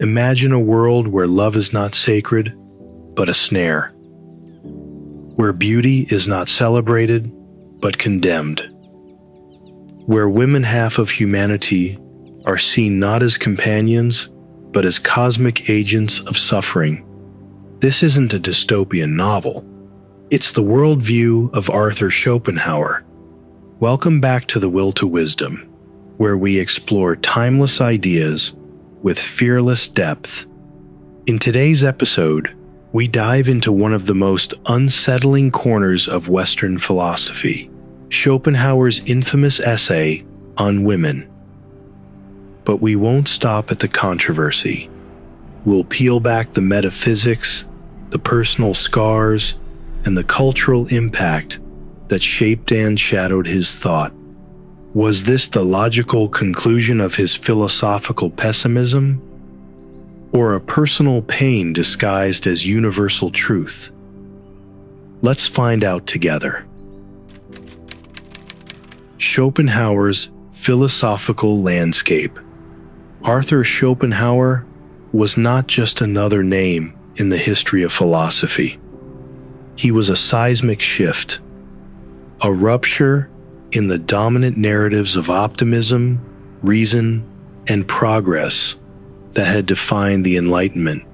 Imagine a world where love is not sacred, but a snare. Where beauty is not celebrated, but condemned. Where women half of humanity are seen not as companions, but as cosmic agents of suffering. This isn't a dystopian novel. It's the worldview of Arthur Schopenhauer. Welcome back to The Will to Wisdom, where we explore timeless ideas with fearless depth. In today's episode, we dive into one of the most unsettling corners of Western philosophy, Schopenhauer's infamous essay on women. But we won't stop at the controversy. We'll peel back the metaphysics, the personal scars, and the cultural impact that shaped and shadowed his thought. Was this the logical conclusion of his philosophical pessimism, or a personal pain disguised as universal truth? Let's find out together. Schopenhauer's philosophical landscape. Arthur Schopenhauer was not just another name in the history of philosophy. He was a seismic shift, a rupture in the dominant narratives of optimism, reason, and progress that had defined the Enlightenment.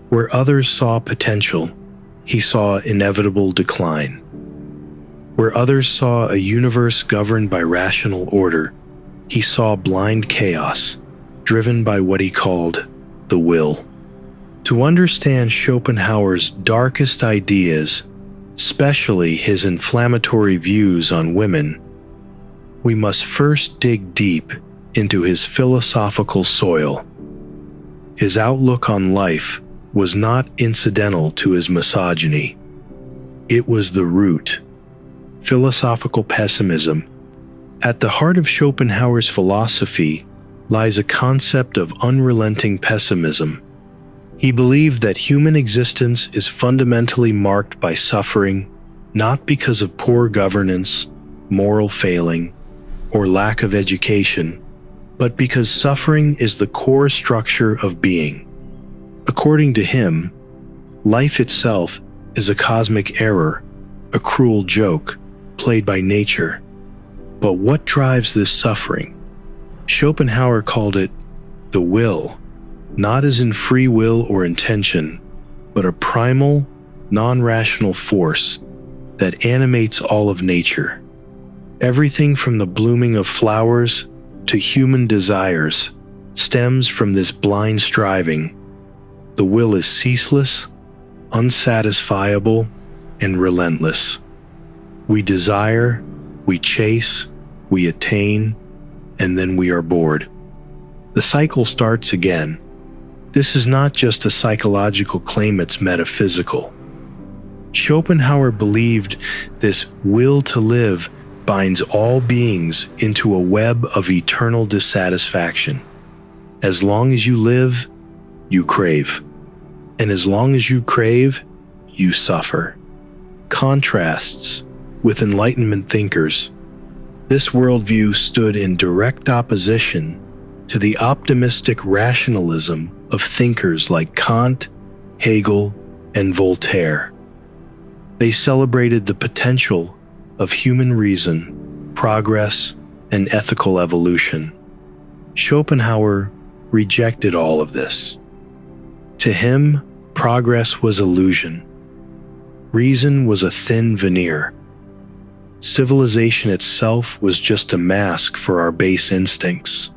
Where others saw potential, he saw inevitable decline. Where others saw a universe governed by rational order, he saw blind chaos, driven by what he called the will. To understand Schopenhauer's darkest ideas, especially his inflammatory views on women, we must first dig deep into his philosophical soil. His outlook on life was not incidental to his misogyny. It was the root. Philosophical pessimism. At the heart of Schopenhauer's philosophy lies a concept of unrelenting pessimism. He believed that human existence is fundamentally marked by suffering, not because of poor governance, moral failing, or lack of education, but because suffering is the core structure of being. According to him, life itself is a cosmic error, a cruel joke played by nature. But what drives this suffering? Schopenhauer called it the will, not as in free will or intention, but a primal, non-rational force that animates all of nature. Everything from the blooming of flowers to human desires stems from this blind striving. The will is ceaseless, unsatisfiable, and relentless. We desire, we chase, we attain, and then we are bored. The cycle starts again. This is not just a psychological claim, it's metaphysical. Schopenhauer believed this will to live binds all beings into a web of eternal dissatisfaction. As long as you live, you crave. And as long as you crave, you suffer. Contrasts with Enlightenment thinkers. This worldview stood in direct opposition to the optimistic rationalism of thinkers like Kant, Hegel, and Voltaire. They celebrated the potential of human reason, progress, and ethical evolution. Schopenhauer rejected all of this. To him, progress was illusion. Reason was a thin veneer. Civilization itself was just a mask for our base instincts.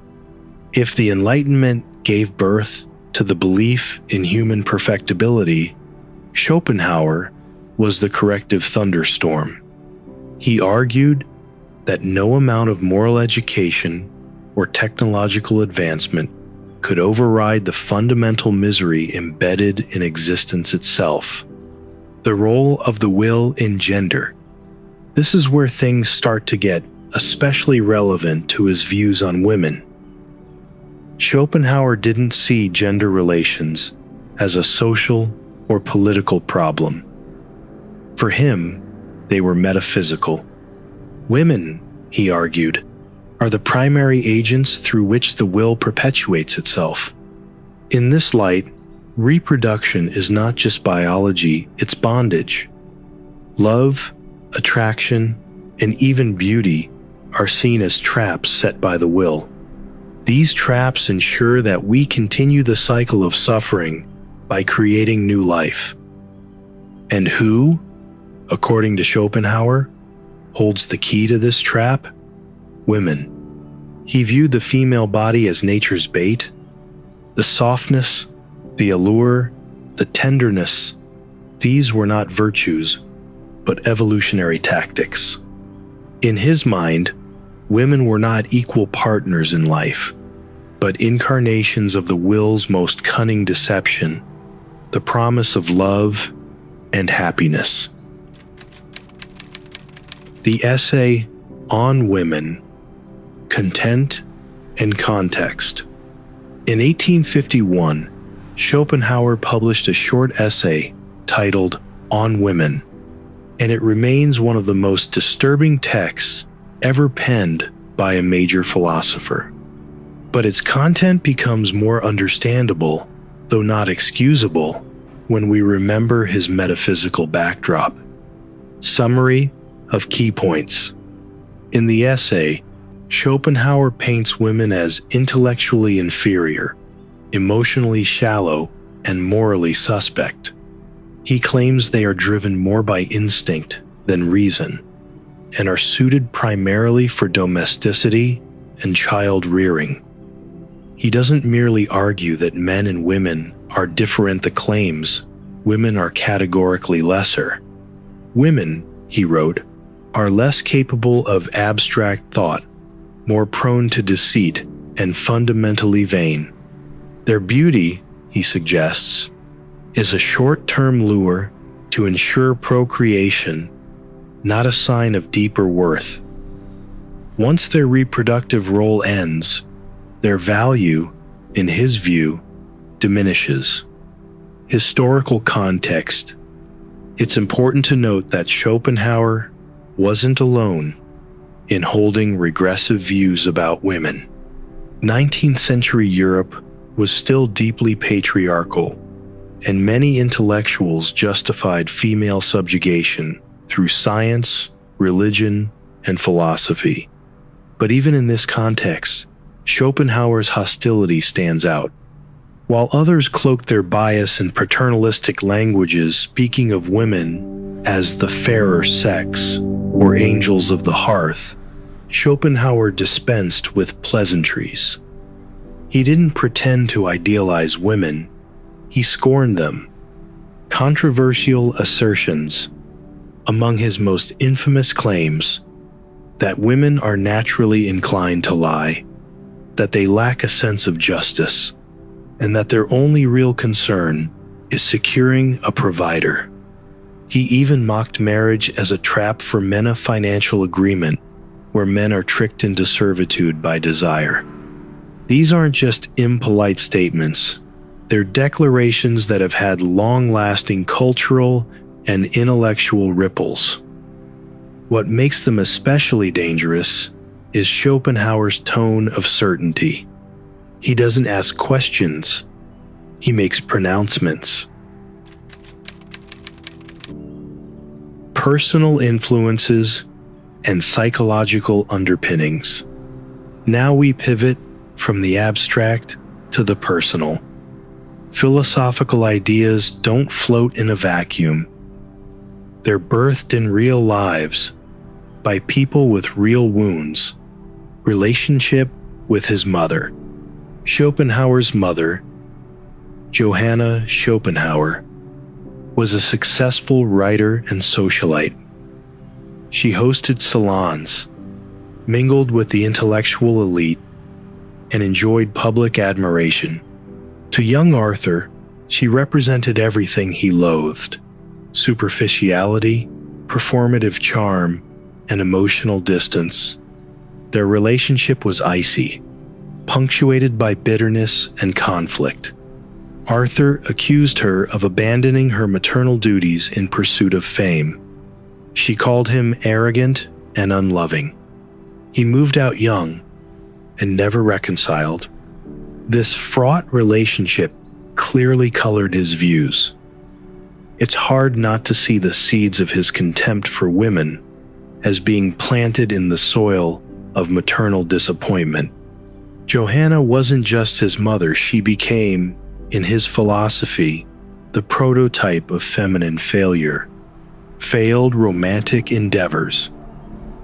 If the Enlightenment gave birth to the belief in human perfectibility, Schopenhauer was the corrective thunderstorm. He argued that no amount of moral education or technological advancement could override the fundamental misery embedded in existence itself. The role of the will in gender. This is where things start to get especially relevant to his views on women. Schopenhauer didn't see gender relations as a social or political problem. For him, they were metaphysical. Women, he argued, are the primary agents through which the will perpetuates itself. In this light, reproduction is not just biology, it's bondage. Love, attraction, and even beauty are seen as traps set by the will. These traps ensure that we continue the cycle of suffering by creating new life. And who, according to Schopenhauer, holds the key to this trap? Women. He viewed the female body as nature's bait. The softness, the allure, the tenderness, these were not virtues, but evolutionary tactics. In his mind, women were not equal partners in life, but incarnations of the will's most cunning deception, the promise of love and happiness. The essay On Women, Content and Context. In 1851, Schopenhauer published a short essay titled On Women, and it remains one of the most disturbing texts ever penned by a major philosopher. But its content becomes more understandable, though not excusable, when we remember his metaphysical backdrop. Summary of key points. In the essay, Schopenhauer paints women as intellectually inferior, emotionally shallow, and morally suspect. He claims they are driven more by instinct than reason, and are suited primarily for domesticity and child rearing. He doesn't merely argue that men and women are different. The claims women are categorically lesser. Women, he wrote, are less capable of abstract thought, more prone to deceit, and fundamentally vain. Their beauty, he suggests, is a short-term lure to ensure procreation, not a sign of deeper worth. Once their reproductive role ends, their value, in his view, diminishes. Historical context. It's important to note that Schopenhauer wasn't alone in holding regressive views about women. 19th century Europe was still deeply patriarchal, and many intellectuals justified female subjugation through science, religion, and philosophy. But even in this context, Schopenhauer's hostility stands out. While others cloaked their bias in paternalistic languages, speaking of women as the fairer sex or angels of the hearth, Schopenhauer dispensed with pleasantries. He didn't pretend to idealize women, he scorned them. Controversial assertions. Among his most infamous claims, that women are naturally inclined to lie, that they lack a sense of justice, and that their only real concern is securing a provider. He even mocked marriage as a trap for men, a financial agreement where men are tricked into servitude by desire. These aren't just impolite statements, they're declarations that have had long-lasting cultural and intellectual ripples. What makes them especially dangerous is Schopenhauer's tone of certainty. He doesn't ask questions, he makes pronouncements. Personal influences and psychological underpinnings. Now we pivot from the abstract to the personal. Philosophical ideas don't float in a vacuum. They're birthed in real lives by people with real wounds. Relationship with his mother. Schopenhauer's mother, Johanna Schopenhauer, was a successful writer and socialite. She hosted salons, mingled with the intellectual elite, and enjoyed public admiration. To young Arthur, she represented everything he loathed: superficiality, performative charm, and emotional distance. Their relationship was icy, punctuated by bitterness and conflict. Arthur accused her of abandoning her maternal duties in pursuit of fame. She called him arrogant and unloving. He moved out young and never reconciled. This fraught relationship clearly colored his views. It's hard not to see the seeds of his contempt for women as being planted in the soil of maternal disappointment. Johanna wasn't just his mother, she became, in his philosophy, the prototype of feminine failure. Failed romantic endeavors.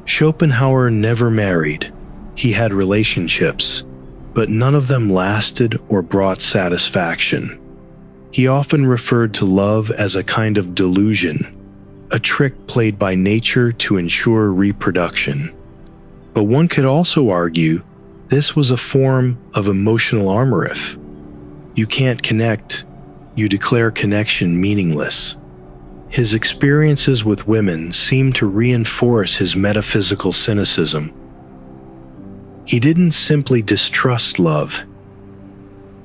Schopenhauer never married. He had relationships, but none of them lasted or brought satisfaction. He often referred to love as a kind of delusion, a trick played by nature to ensure reproduction. But one could also argue this was a form of emotional armor. If you can't connect, you declare connection meaningless. His experiences with women seemed to reinforce his metaphysical cynicism. He didn't simply distrust love,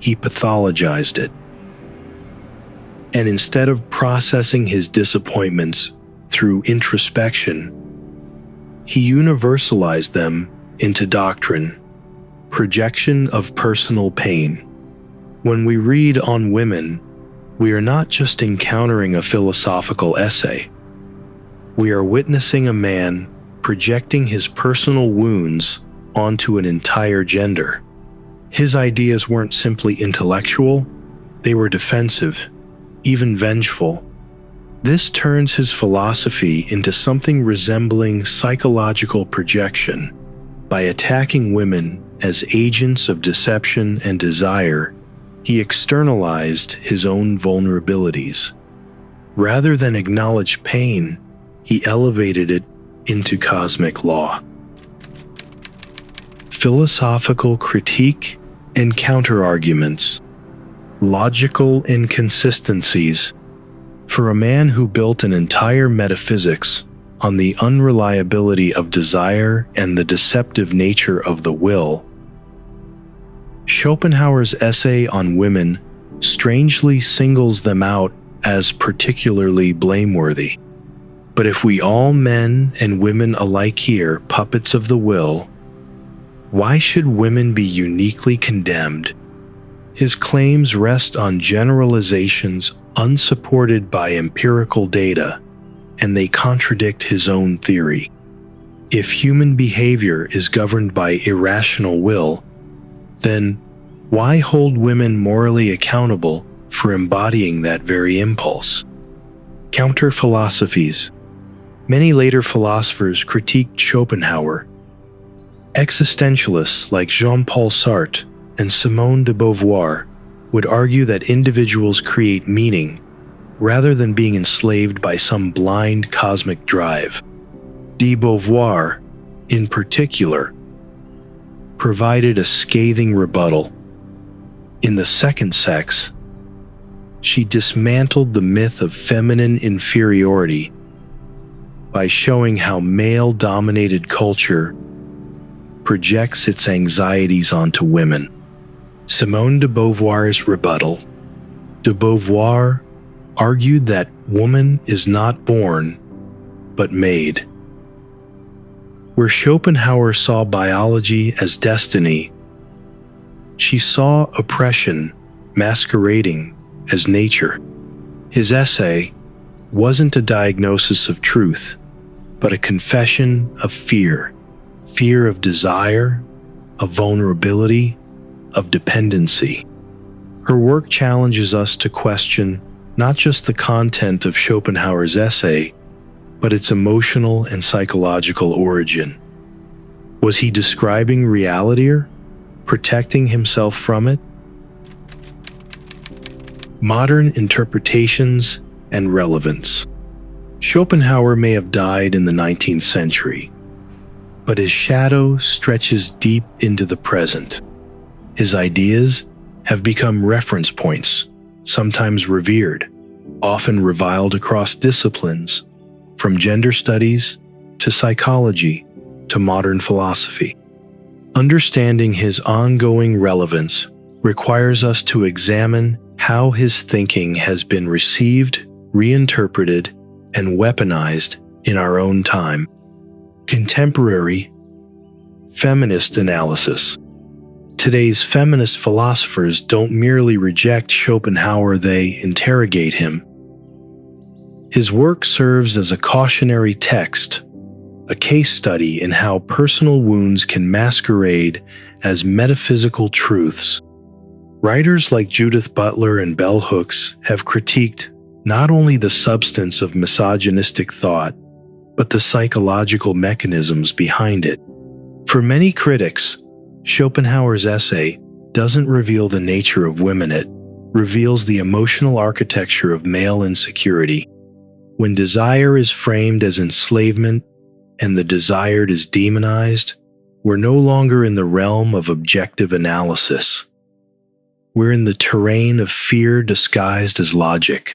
he pathologized it. And instead of processing his disappointments through introspection, he universalized them into doctrine, projection of personal pain. When we read on women, we are not just encountering a philosophical essay. We are witnessing a man projecting his personal wounds onto an entire gender. His ideas weren't simply intellectual, they were defensive, even vengeful. This turns his philosophy into something resembling psychological projection. By attacking women as agents of deception and desire, he externalized his own vulnerabilities. Rather than acknowledge pain, he elevated it into cosmic law. Philosophical critique and counterarguments. Logical inconsistencies. For a man who built an entire metaphysics on the unreliability of desire and the deceptive nature of the will, Schopenhauer's essay on women strangely singles them out as particularly blameworthy. But if we all men and women alike here puppets of the will, why should women be uniquely condemned? His claims rest on generalizations unsupported by empirical data, and they contradict his own theory. If human behavior is governed by irrational will, then why hold women morally accountable for embodying that very impulse? Counter-philosophies. Many later philosophers critiqued Schopenhauer. Existentialists like Jean-Paul Sartre and Simone de Beauvoir would argue that individuals create meaning rather than being enslaved by some blind cosmic drive. De Beauvoir, in particular, provided a scathing rebuttal. In The Second Sex, she dismantled the myth of feminine inferiority by showing how male-dominated culture projects its anxieties onto women. Simone de Beauvoir's rebuttal. De Beauvoir argued that woman is not born, but made. Where Schopenhauer saw biology as destiny, she saw oppression masquerading as nature. His essay wasn't a diagnosis of truth, but a confession of fear. Fear of desire, of vulnerability, of dependency. Her work challenges us to question not just the content of Schopenhauer's essay, but its emotional and psychological origin. Was he describing reality or protecting himself from it? Modern interpretations and relevance. Schopenhauer may have died in the 19th century, but his shadow stretches deep into the present. His ideas have become reference points, sometimes revered, often reviled across disciplines, from gender studies to psychology to modern philosophy. Understanding his ongoing relevance requires us to examine how his thinking has been received, reinterpreted, and weaponized in our own time. Contemporary feminist analysis. Today's feminist philosophers don't merely reject Schopenhauer, they interrogate him. His work serves as a cautionary text, a case study in how personal wounds can masquerade as metaphysical truths. Writers like Judith Butler and Bell Hooks have critiqued not only the substance of misogynistic thought, but the psychological mechanisms behind it. For many critics, Schopenhauer's essay doesn't reveal the nature of women, it reveals the emotional architecture of male insecurity. When desire is framed as enslavement and the desired is demonized, we're no longer in the realm of objective analysis. We're in the terrain of fear disguised as logic.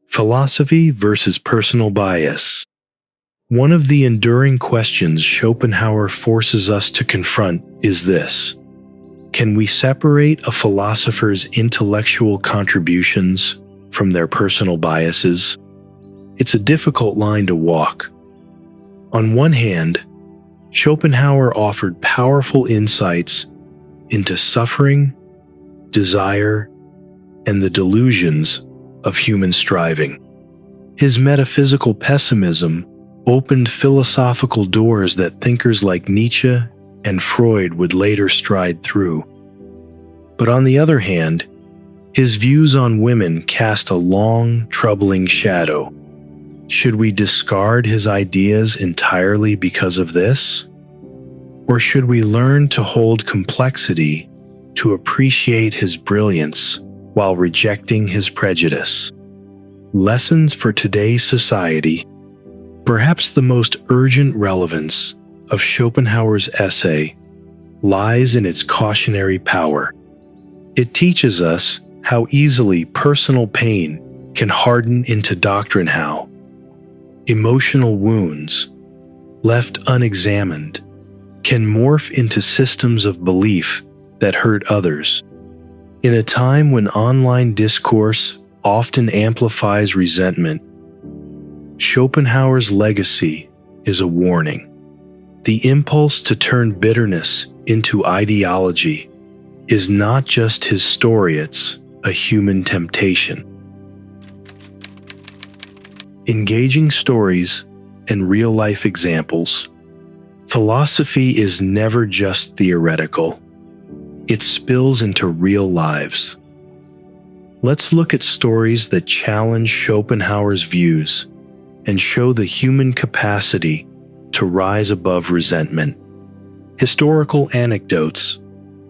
Philosophy versus personal bias. One of the enduring questions Schopenhauer forces us to confront is this: can we separate a philosopher's intellectual contributions from their personal biases? It's a difficult line to walk. On one hand, Schopenhauer offered powerful insights into suffering, desire, and the delusions of human striving. His metaphysical pessimism opened philosophical doors that thinkers like Nietzsche and Freud would later stride through. But on the other hand, his views on women cast a long, troubling shadow. Should we discard his ideas entirely because of this? Or should we learn to hold complexity, to appreciate his brilliance while rejecting his prejudice? Lessons for today's society. Perhaps the most urgent relevance of Schopenhauer's essay lies in its cautionary power. It teaches us how easily personal pain can harden into doctrine, how emotional wounds, left unexamined, can morph into systems of belief that hurt others. In a time when online discourse often amplifies resentment, Schopenhauer's legacy is a warning. The impulse to turn bitterness into ideology is not just his story, it's a human temptation. Engaging stories and real-life examples. Philosophy is never just theoretical. It spills into real lives. Let's look at stories that challenge Schopenhauer's views and show the human capacity to rise above resentment. Historical anecdotes.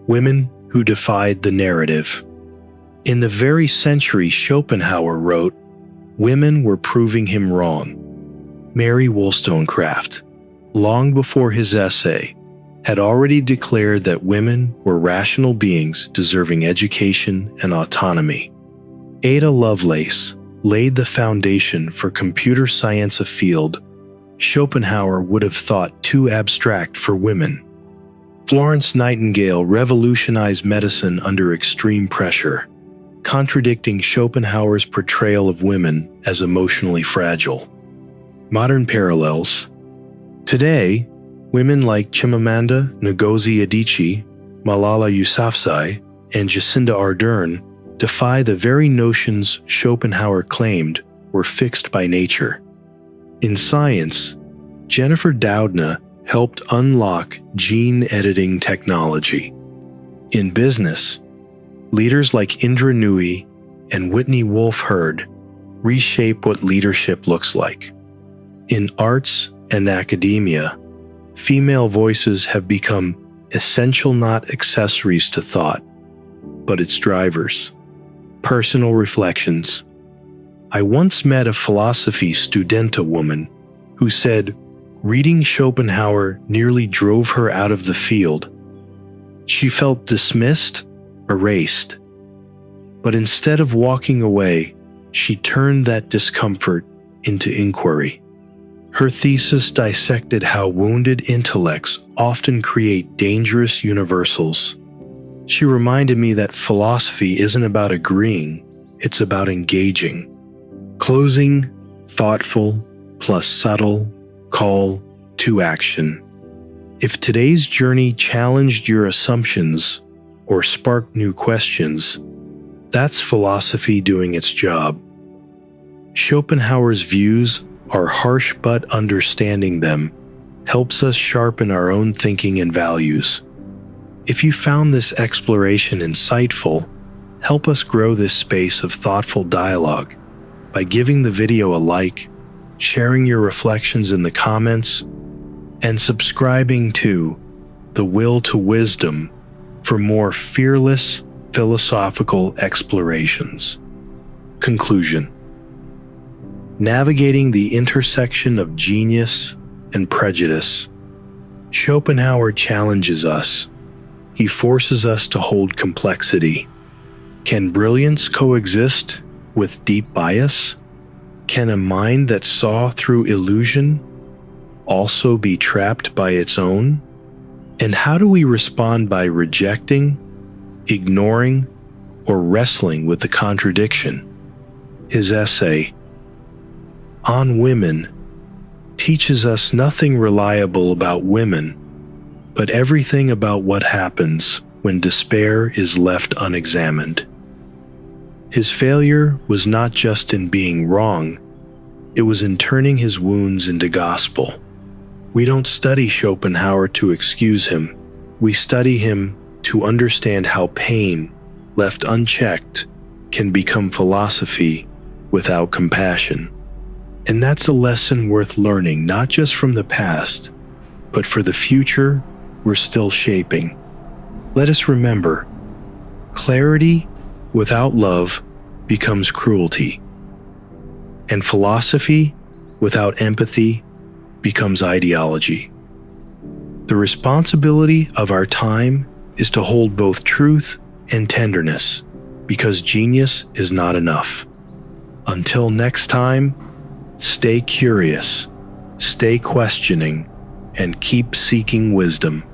Women who defied the narrative. In the very century Schopenhauer wrote, women were proving him wrong. Mary Wollstonecraft, long before his essay, had already declared that women were rational beings deserving education and autonomy. Ada Lovelace laid the foundation for computer science, a field Schopenhauer would have thought too abstract for women. Florence Nightingale revolutionized medicine under extreme pressure, contradicting Schopenhauer's portrayal of women as emotionally fragile. Modern parallels. Today, women like Chimamanda Ngozi Adichie, Malala Yousafzai, and Jacinda Ardern defy the very notions Schopenhauer claimed were fixed by nature. In science, Jennifer Doudna helped unlock gene editing technology. In business, leaders like Indra Nooyi and Whitney Wolfe Herd reshape what leadership looks like. In arts and academia, female voices have become essential, not accessories to thought, but its drivers. Personal reflections. I once met a philosophy studenta woman who said reading Schopenhauer nearly drove her out of the field. She felt dismissed, erased. But instead of walking away, she turned that discomfort into inquiry. Her thesis dissected how wounded intellects often create dangerous universals. She reminded me that philosophy isn't about agreeing, it's about engaging. Closing, thoughtful, plus subtle, call to action. If today's journey challenged your assumptions or spark new questions, that's philosophy doing its job. Schopenhauer's views are harsh, but understanding them helps us sharpen our own thinking and values. If you found this exploration insightful, help us grow this space of thoughtful dialogue by giving the video a like, sharing your reflections in the comments, and subscribing to The Will to Wisdom for more fearless philosophical explorations. Conclusion. Navigating the intersection of genius and prejudice, Schopenhauer challenges us. He forces us to hold complexity. Can brilliance coexist with deep bias? Can a mind that saw through illusion also be trapped by its own? And how do we respond by rejecting, ignoring, or wrestling with the contradiction? His essay, On Women, teaches us nothing reliable about women, but everything about what happens when despair is left unexamined. His failure was not just in being wrong, it was in turning his wounds into gospel. We don't study Schopenhauer to excuse him. We study him to understand how pain, left unchecked, can become philosophy without compassion. And that's a lesson worth learning, not just from the past, but for the future we're still shaping. Let us remember, clarity without love becomes cruelty, and philosophy without empathy becomes ideology. The responsibility of our time is to hold both truth and tenderness, because genius is not enough. Until next time, stay curious, stay questioning, and keep seeking wisdom.